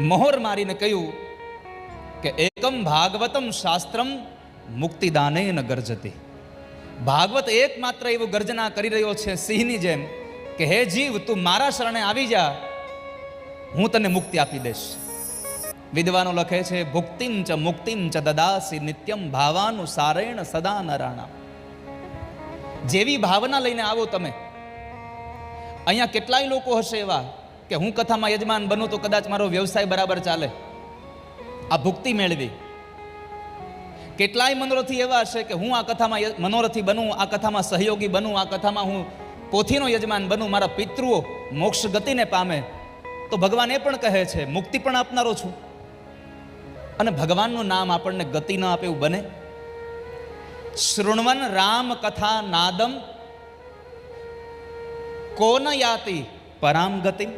મોહર મારીને કહ્યું કે એકમ ભાગવતમ શાસ્ત્રમ મુક્તિદાનેન ગર્જતે. ભાગવત એકમાત્ર એવું ગર્જના કરી રહ્યો છે સિંહની જેમ કે હે જીવ, તું મારા શરણે આવી જા, હું તને મુક્તિ આપી દઈશ. વિદ્વાનો લખે છે ભુક્તિમ ચ મુક્તિમ ચ દદાસી નિત્યમ ભાવાનુસારેણ સદા નરાણા. જેવી ભાવના લઈને આવો તમે. અહીંયા કેટલાય લોકો હશે એવા કે હું કથામાં યજમાન બનું તો કદાચ મારો વ્યવસાય બરાબર ચાલે, આ ભુક્તિ મેળવી. કેટલાય મનોરથી એવા હશે કે હું આ કથામાં મનોરથી બનું, આ કથામાં સહયોગી બનું, આ કથામાં હું પોથીનો યજમાન બનું, મારા પિતૃઓ મોક્ષ ગતિને પામે. તો ભગવાન એ પણ કહે છે મુક્તિ પણ આપનારો છું. અને ભગવાનનું નામ આપણને ગતિ ન આપે એવું બને? શૃણવન રામ કથા નાદમ કોન યાતિ પરામ ગતિમ.